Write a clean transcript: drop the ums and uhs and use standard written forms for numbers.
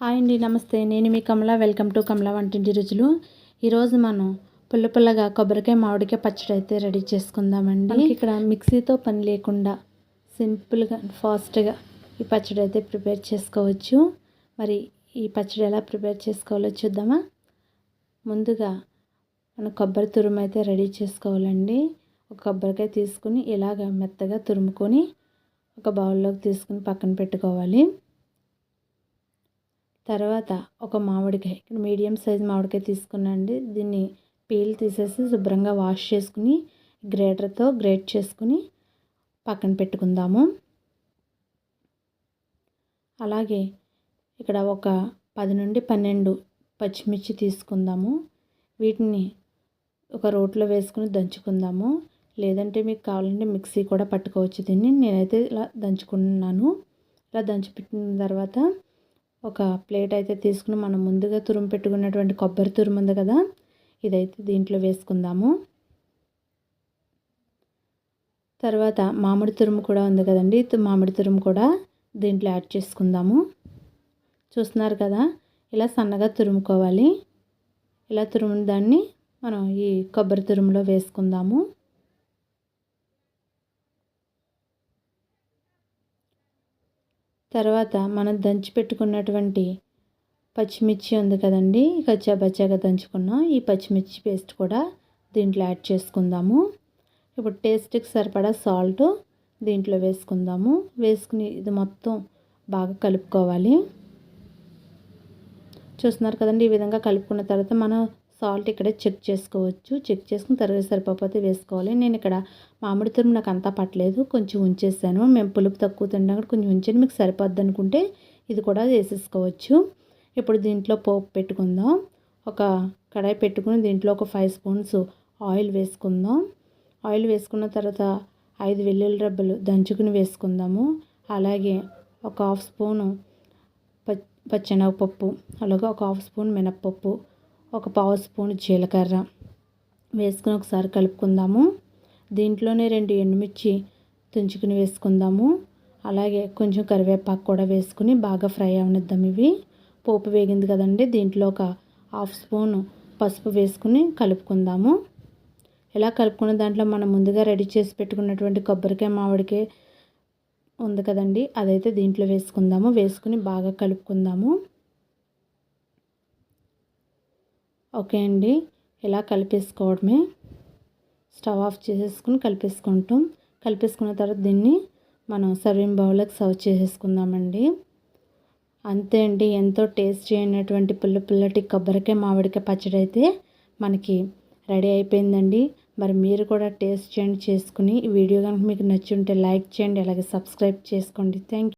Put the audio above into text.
Hi అండి, నమస్తే. నేను మీ కమల. వెల్కమ్ టు కమల వంటింటి రుచులు. ఈరోజు మనం పుల్లగా కొబ్బరికాయ మామిడికాయ పచ్చడి అయితే రెడీ చేసుకుందామండి. మనకి ఇక్కడ మిక్సీతో పని లేకుండా సింపుల్గా ఫాస్ట్గా ఈ పచ్చడి అయితే ప్రిపేర్ చేసుకోవచ్చు. మరి ఈ పచ్చడి ఎలా ప్రిపేర్ చేసుకోవాలో చూద్దామా. ముందుగా మనం కొబ్బరి తురుము అయితే రెడీ చేసుకోవాలండి. ఒక కొబ్బరికాయ తీసుకుని ఇలాగ మెత్తగా తురుముకొని ఒక బౌల్లోకి తీసుకుని పక్కన పెట్టుకోవాలి. తర్వాత ఒక మామిడికాయ, ఇక్కడ మీడియం సైజ్ మామిడికాయ తీసుకున్నాండి. దీన్ని పీల్ తీసేసి శుభ్రంగా వాష్ చేసుకుని గ్రేటర్తో గ్రేట్ చేసుకుని పక్కన పెట్టుకుందాము. అలాగే ఇక్కడ ఒక 10 నుండి 12 పచ్చిమిర్చి తీసుకుందాము. వీటిని ఒక రోట్లో వేసుకుని దంచుకుందాము. లేదంటే మీకు కావాలంటే మిక్సీ కూడా పట్టుకోవచ్చు. దీన్ని నేనైతే ఇలా దంచుకున్నాను. ఇలా దంచిపెట్టిన తర్వాత ఒక ప్లేట్ అయితే తీసుకుని మనం ముందుగా తురుము పెట్టుకున్నటువంటి కొబ్బరి తురుము ఉంది కదా, ఇదైతే దీంట్లో వేసుకుందాము. తర్వాత మామిడి తురుము కూడా ఉంది కదండి, మామిడి తురుము కూడా దీంట్లో యాడ్ చేసుకుందాము. చూస్తున్నారు కదా, ఇలా సన్నగా తురుముకోవాలి. ఇలా తురుమున దాన్ని మనం ఈ కొబ్బరి తురుములో వేసుకుందాము. తర్వాత మనం దంచి పెట్టుకున్నటువంటి పచ్చిమిర్చి ఉంది కదండి, కచ్చాబచ్చాగా దంచుకున్నాం. ఈ పచ్చిమిర్చి పేస్ట్ కూడా దీంట్లో యాడ్ చేసుకుందాము. ఇప్పుడు టేస్ట్కి సరిపడా సాల్ట్ దీంట్లో వేసుకుందాము. వేసుకుని ఇది మొత్తం బాగా కలుపుకోవాలి. చూస్తున్నారు కదండి, ఈ విధంగా కలుపుకున్న తర్వాత మనం సాల్ట్ ఇక్కడే చెక్ చేసుకోవచ్చు. చెక్ చేసుకుని తర్వాత సరిపోతే వేసుకోవాలి. నేను ఇక్కడ మామిడి తురుము నాకు అంతా పట్టలేదు, కొంచెం ఉంచేసాను. మేము పులుపు తక్కువ తింటాం కూడా కొంచెం ఉంచాను. మీకు సరిపోద్ది అనుకుంటే ఇది కూడా వేసేసుకోవచ్చు. ఇప్పుడు దీంట్లో పోపు పెట్టుకుందాం. ఒక కడాయి పెట్టుకుని దీంట్లో ఒక 5 స్పూన్స్ ఆయిల్ వేసుకుందాం. ఆయిల్ వేసుకున్న తర్వాత 5 వెల్లుల్లి రెబ్బలు దంచుకుని వేసుకుందాము. అలాగే ఒక 1/2 స్పూను పచ్చెనగపప్పు, అలాగే ఒక 1/2 స్పూన్ మినప్పప్పు, ఒక 1/4 స్పూన్ జీలకర్ర వేసుకుని ఒకసారి కలుపుకుందాము. దీంట్లోనే 2 ఎండుమిర్చి తుంచుకుని వేసుకుందాము. అలాగే కొంచెం కరివేపాకు కూడా వేసుకుని బాగా ఫ్రై అవనిద్దాం. ఇవి పోపు వేగింది కదండి, దీంట్లో ఒక 1/2 స్పూన్ పసుపు వేసుకుని కలుపుకుందాము. ఇలా కలుపుకున్న దాంట్లో మనం ముందుగా రెడీ చేసి పెట్టుకున్నటువంటి కొబ్బరికాయ మామిడికాయ ఉంది కదండి, అదైతే దీంట్లో వేసుకుందాము. వేసుకుని బాగా కలుపుకుందాము. ఓకే అండి, ఇలా కలిపేసుకోవడమే. స్టవ్ ఆఫ్ చేసేసుకుని కలిపేసుకున్న తర్వాత దీన్ని మనం సర్వింగ్ బౌల్లోకి సర్వ్ చేసేసుకుందామండి. అంతే అండి, ఎంతో టేస్టీ అయినటువంటి పుల్లటి కొబ్బరికాయ మామిడికాయ పచ్చడి అయితే మనకి రెడీ అయిపోయిందండి. మరి మీరు కూడా టేస్ట్ చేయండి చేసుకుని. ఈ వీడియో కనుక మీకు నచ్చి ఉంటే లైక్ చేయండి, అలాగే సబ్స్క్రైబ్ చేసుకోండి. Thank you.